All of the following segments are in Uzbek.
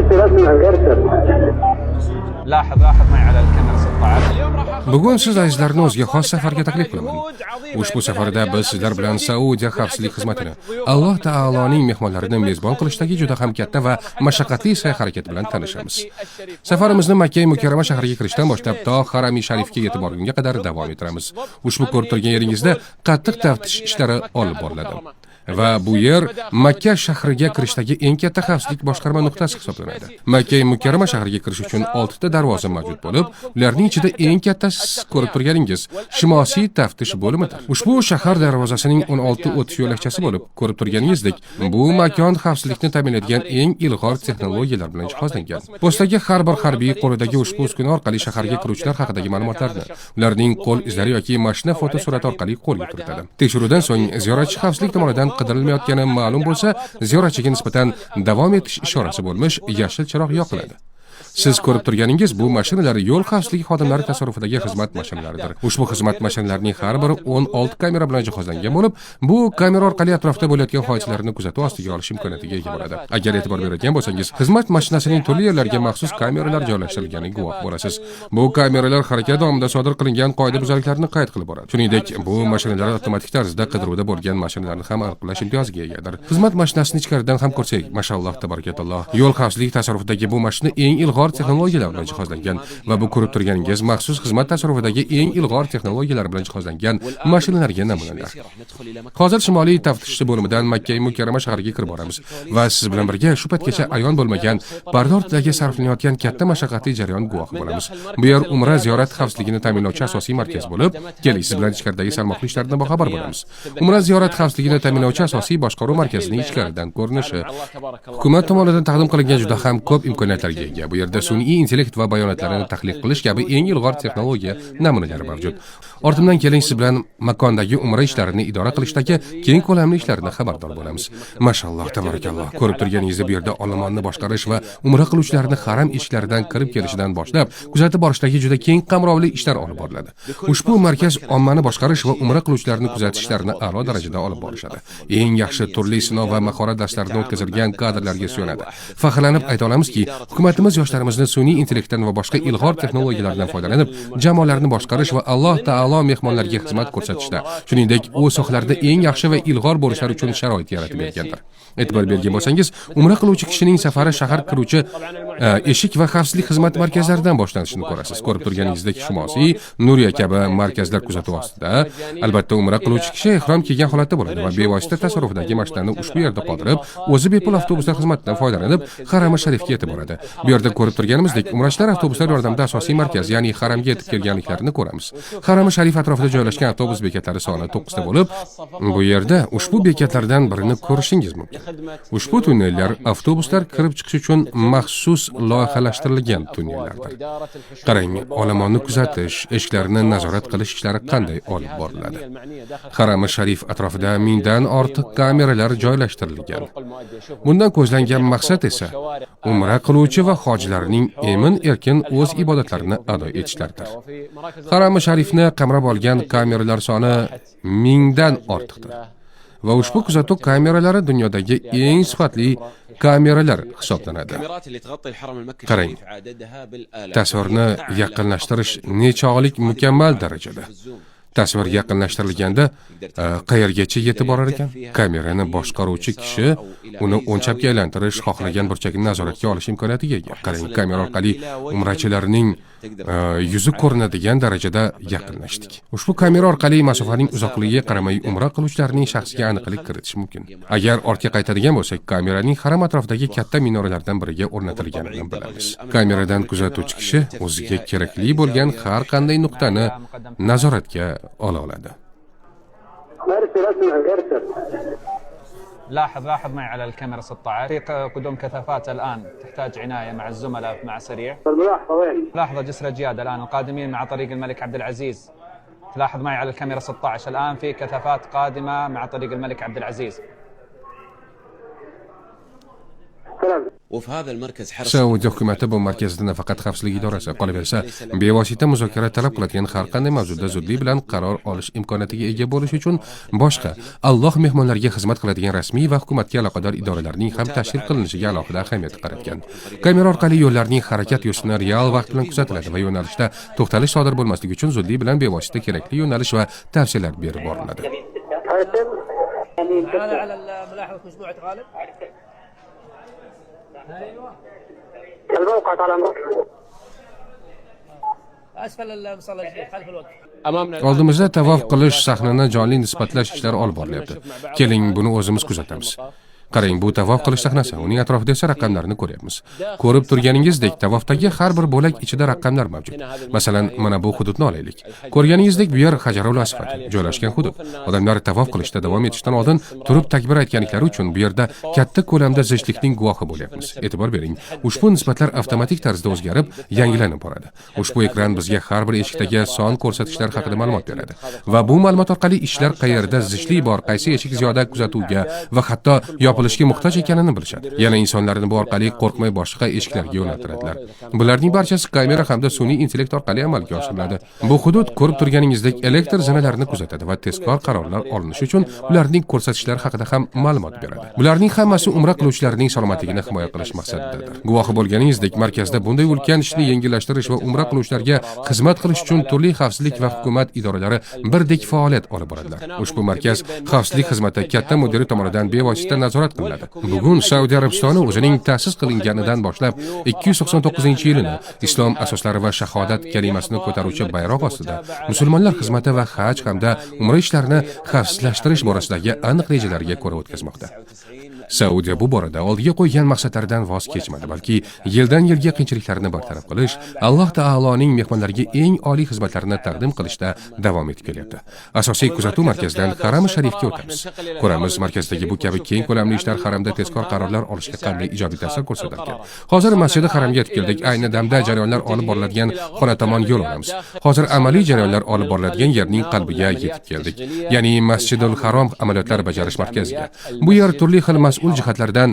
لاحظ معي على الكاميرا 16. Bugun siz azizlarni o'ziga xos safarga taklif qilaman. Ushbu safarda biz sizlar bilan Saudiya xavfsizlik xizmatini, Alloh taoloning mehmonlarini mezbon qilishdagi juda ham katta va mashaqqatli sa'y-harakat bilan tanishamiz. Safarimizni Makka mukarrama shahriga kirishdan boshlab to Harami sharifga yetib borgunga qadar davom ettiramiz. Ushbu ko'rib turgan yeringizda qattiq taftish ishlari olib boriladi. Va bu yer Makka shahriga kirishdagi eng katta xavfsizlik boshqarma nuqtasi hisoblanadi. Makka mukarrama shahriga kirish uchun 6 ta darvoza mavjud bo'lib, ularning ichida eng kattasi ko'rib turganingiz Shimosiy taftish bo'limidir. Ushbu shahar darvozasining 16 o'tish yo'lakchasi bo'lib, ko'rib turganingizdek, bu makon xavfsizlikni ta'minlaydigan eng ilg'or texnologiyalar bilan jihozlangan. Postdagi har bir harbiy qo'lidagi ushbu uskuna orqali shaharga kiruvchilar haqidagi ma'lumotlarni, ularning qo'l izlari yoki mashina fotosurati orqali qo'lga kiritadi. Tekshiruvdan so'ng ziyoratchi xavfsizlik tomonidan qidirilmayotgani ma'lum bo'lsa, ziyoratchiga nisbatan davom etish ishorasi bo'lmish yashil chiroq yoqiladi. Siz ko'rib turganingiz bu mashinalar yo'l xavfsizligi xodimlari tasarrufidagi xizmat mashinalaridir. Ushbu xizmat mashinalarining har biri 16 kamera bilan jihozlangan bo'lib, bu kamera orqali atrofda bo'layotgan hodisalarni kuzatuv ostiga olish imkoniyatiga ega bo'ladi. Agar e'tibor beradigan bo'lsangiz, xizmat mashinasining turli yerlariga maxsus kameralar joylashtirilganiga guvoh bo'lasiz. Bu kameralar harakat davomida sodir qilingan qoidabuzarliklarni qayd qilib boradi. Shuningdek, bu mashinalar avtomatik tarzda qidiruvda bo'lgan mashinalarni ham aniqlash imtiyoziga egadir. Xizmat mashinasini ichkaridan ham ko'rsak, mashalloh tabarakalloh, yo'l xavfsizligi tasarrufidagi bu mashina eng ilg'or texnologiyalar bilan jihozlangan va bu ko'rib turganingiz maxsus xizmat tasarrufidagi eng ilg'or texnologiyalar bilan jihozlangan mashinalarga namunalar. Hozir Shimoliy taftishchi bo'limidan Makka mukarrama shahriga kirib boramiz va siz bilan birga shu paytgacha ayon bo'lmagan parda ortidagi sarflanayotgan katta mashaqqatli jarayon guvohi bo'lamiz. Bu yer Umra ziyorat xavfsizligini ta'minlovchi asosiy markaz bo'lib, keling siz bilan ichkaridagi salmoqli ishlardan boxabar bo'lamiz. Umra ziyorat xavfsizligini ta'minlovchi asosiy boshqaruv markazining ichkaridan ko'rinishi hukumat tomonidan taqdim qilingan juda ham ko'p imkoniyatlarga ega. Bu yerda sun'iy intellekt va bayonotlarni tahlil qilish kabi eng ilg'or texnologiya namunalari mavjud. Ortimdan keling siz bilan makondagi umra ishlarini idora qilishdagi keng ko'lamli ishlardan xabardor bo'lamiz. Mashalloh tabarakalloh. Ko'rib turganingizdek bu yerda olomonni boshqarish va umra qiluvchilarni haram eshiklaridan kirib kelishidan boshlab kuzatib borishdagi juda keng qamrovli ishlar olib boriladi. Ushbu markaz ommani boshqarish va umra qiluvchilarni kuzatish ishlarini a'lo darajada olib borishadi. Eng yaxshi turli sinov va mahorat darslaridan o'tkazilgan kadrlarga suyanadi. Faxrlanib ayta olamizki, hukumatimiz yoshlarimizni sun'iy intellektdan va boshqa ilg'or texnologiyalardan foydalanib, jamoalarni boshqarish va Alloh taolo mehmonlarga xizmat ko'rsatishda, shuningdek, u sohalarda eng yaxshi va ilg'or bo'lishlari uchun sharoit yaratib bergandir. E'tibor bergan bo'lsangiz, umra qiluvchi kishining safari shahar kiruvchi eshik va xavfsizlik xizmat markazlaridan boshlanishini ko'rasiz. Ko'rib turganingizdek, Shimosiy, Nuriya kabi markazlar kuzatuv ostida. Albatta, umra qiluvchi kishi ihrom kiygan holatda bo'ladi va bevosita tasarrufidagi mashinani ushbu yerda qoldirib, o'zi bepul avtobuslar xizmatidan foydalanib, Harami sharifga yetib boradi. Bu yerda ko'rib turganimizdek, umrachilar avtobuslar yordamida asosiy markaz, ya'ni haramga yetib kelganliklarini ko'ramiz. Harami sharif atrofida joylashgan avtobus bekatlari soni 9 ta bo'lib, bu yerda ushbu bekatlardan birini ko'rishingiz mumkin. Ushbu tunnellar avtobuslar kirib chiqish uchun maxsus loyihalashtirilgan tunnellardir. Qarang, olomonni kuzatish, eshiklarni nazorat qilish ishlari qanday olib boriladi. Harami sharif atrofida 1000 dan ortiq kameralar joylashtirilgan. Bundan ko'zlangan maqsad esa umra qiluvchi va hojilarning emin-erkin o'z ibodatlarini ado etishlardir. Harami sharifni qamrab olgan kameralar soni 1000 dan ortiqdir. Va ushbu kuzatuv kameralari dunyodagi eng sifatli kameralar hisoblanadi. Qarang, tasvirni yaqinlashtirish nechog'lik mukammal darajada. Tasvir yaqinlashtirilganda qayergacha yetib borar ekan? Kamerani boshqaruvchi kishi uni o'nchapga aylantirish, xohlagan burchagini nazoratga olish imkoniyatiga ega. Qarang, kamera orqali umrachilarning yuzi ko'rinadigan darajada yaqinlashdik. Ushbu kamera orqali masofaning uzoqligiga qaramay umra qiluvchilarning shaxsiga aniqlik kiritish mumkin. Agar ortga qaytadigan bo'lsak, kameraning haram atrofidagi katta minoralardan biriga o'rnatilganini bilamiz. Kameradan kuzatuvchi kishi o'ziga kerakli bo'lgan har qanday nuqtani nazoratga ola oladi. لاحظ معي على الكاميرا 16 في قدوم كثافات الآن تحتاج عناية مع الزملاء مع سريع. لاحظ جسر جياد الآن القادمين مع طريق الملك عبد العزيز. تلاحظ معي على الكاميرا 16 الآن في كثافات قادمة مع طريق الملك عبد العزيز. Saudiya hukumati bu markazda nafaqat xavfsizlik idorasi, qolaversa, bevosita muzokara talab qiladigan har qanday mavzuda zudlik bilan qaror olish imkoniyatiga ega bo'lish uchun boshqa Alloh mehmonlariga xizmat qiladigan rasmiy va hukumatga aloqador idoralarning ham tashkil qilinishiga alohida ahamiyat qaratgan. Kamera orqali yo'llarning harakat yurishini real vaqt bilan kuzatiladi va yo'nalishda to'xtalish sodir bo'lmasligi uchun zudlik bilan bevosita kerakli yo'nalish va tavsiyalar berib boriladi. الموقع على Oldimizda tavof qilish sahnini jonli nisbatlash ishlari olib borilyapti. Keling, buni o'zimiz kuzatamiz. Qarang, bu tavof qilish sahnasi, uning atrofida esa raqamlarni ko'ryapmiz. Ko'rib turganingizdek, tavofdagi har bir bo'lak ichida raqamlar mavjud. Masalan, mana bu hududni olaylik. Ko'rganingizdek, bu yer Hajarul Asfad joylashgan hudud. Odamlar tavof qilishda davom etishdan oldin turib takbir aytganliklari uchun bu yerda katta ko'lamda zichdlikning guvohi bo'lyapmiz. E'tibor bering, ushbu nisbatlar avtomatik tarzda o'zgarib, yangilanib boradi. Ushbu ekran bizga har bir eshikdagi son ko'rsatkichlar haqida ma'lumot beradi. Va bu ma'lumot orqali ishlar qayerda zichlik bor, qaysi eshik ziyoda kuzatuvga va hatto yopilishga muhtoj ekanini bilishadi. Yana insonlarni bu orqali qo'rqmay boshqa eshiklarga yo'naltiradilar. Bularning barchasi kamera hamda sun'iy intellekt orqali amalga oshiriladi. Bu hudud ko'rib turganingizdek elektr zinalarini kuzatadi va tezkor qarorlar olinishi uchun ularning ko'rsatkichlari haqida ham ma'lumot beradi. Bularning hammasi umra qiluvchilarning salomatligini himoya qilish maqsadidadir. Guvohi bo'lganingizdek, markazda bunday ulkan ishni yengillashtirish va umra qiluvchilarga xizmat qilish uchun turli xavfsizlik va hukumat idoralari birdek faoliyat olib boradilar. Ushbu markaz xavfsizlik xizmati katta mudiri tomonidan bevosita nazorat qilinadi. Bugun Saudiya Arabistoni o'zining ta'sis qilinganidan boshlab 299-yilini islom asoslari va shahodat kalimasini ko'taruvchi bayroq ostida musulmonlar xizmati va haj hamda umra ishlarini xavfsizlashtirish borasidagi aniq rejalariga ko'ra o'tkazmoqda. Saudiya bu borada oldiga qo'ygan maqsadlaridan voz kechmadi, balki yildan yilga qiyinchiliklarni bartaraf qilish, Alloh taoloning mehmonlariga eng oliy xizmatlarni taqdim qilishda davom etib kelyapti. Asosiy kuzatuv markazidan Haram-i Sharifga o'tamiz. Ko'ramiz, markazdagi bu kabi keng ko'lamli ishlar haramda tezkor qarorlar olishga qanday ijobiy ta'sir ko'rsatarkan. Hozir Masjidi Haramga yetib keldik. Ayni damda jarayonlar olib boriladigan xona tomon yo'l olamiz. Hozir amaliy jarayonlar olib boriladigan yerning qalbiga yetib keldik. Ya'ni Masjidul Harom amaliyotlar bajarish markaziga. Bu yer turli xil mas'ul jihatlardan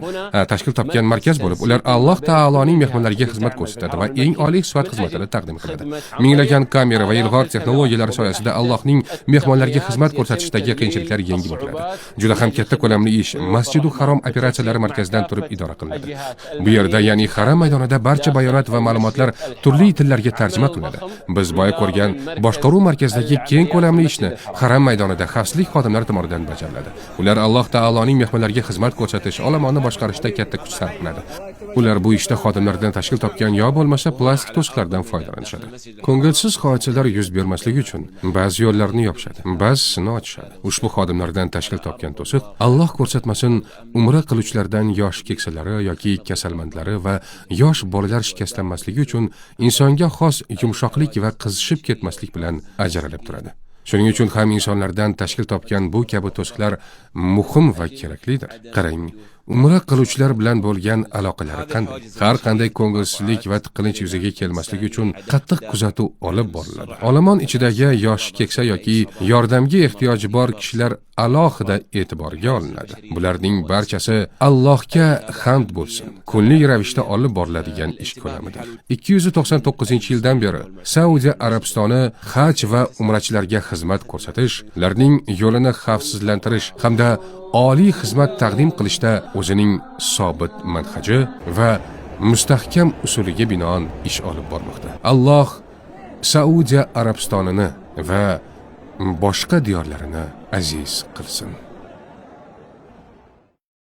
tashkil topgan markaz bo'lib, ular Alloh taoloning mehmonlariga xizmat ko'rsatadi va eng oliy sifat xizmatini taqdim qiladi. Minglagan kamera va ilg'or texnologiyalari soyasida Allohning mehmonlariga xizmat ko'rsatishdagi qiyinchiliklar yengib o'tiladi. Juda ham katta ko'lamli ish Masjidul Harom operatsiyalari markazidan turib idora qilinadi. Bu yerda, ya'ni Haram maydonida barcha bayonot va ma'lumotlar turli tillarga tarjima qilinadi. Biz boya ko'rgan boshqaruv markazidagi keng ko'lamli ishni Haram maydonida xavfsizlik xodimlari tomonidan bajariladi. Ular Alloh taoloning mehmonlariga xizmat ko'rsatish, olomonni boshqarishda katta kuch sarflanadi. Ular bu ishda xodimlardan tashkil topgan yo bo'lmasa plastik to'siqlardan foydalanishadi. Ko'ngilsiz hodisalar yuz bermasligi uchun ba'zi yo'llarni yopishadi, ba'zisini ochishadi. Ushbu xodimlardan tashkil topgan to'siq Alloh ko'rsatmasin umra qiluvchilardan yosh keksalari yoki kasalmandlari va yosh bolalar shikastlanmasligi uchun insonga xos yumshoqlik va qizishib ketmaslik bilan ajralib turadi. Shuning uchun ham insonlardan tashkil topgan bu kabi to'siqlar muhim va keraklidir. Qarang, umra qiluvchilar bilan bo'lgan aloqalari qanday? Har qanday ko'ngilsizlik va tiqilinch yuzaga kelmasligi uchun qattiq kuzatuv olib boriladi. Olomon ichidagi yosh keksa yoki yordamga ehtiyoji bor kishilar alohida e'tiborga olinadi. Bularning barchasi Allohga hamd bo'lsin, kunlik ravishda olib boriladigan ish ko'lamidir. 299-yildan beri Saudiya Arabistoni haj va umrachilarga xizmat ko'rsatish, ularning yo'lini xavfsizlantirish hamda oliy xizmat taqdim qilishda o'zining sobit manhaji va mustahkam usuliga binoan ish olib bormoqda. Alloh Saudiya Arabistonini va boshqa diyorlarini aziz qilsin.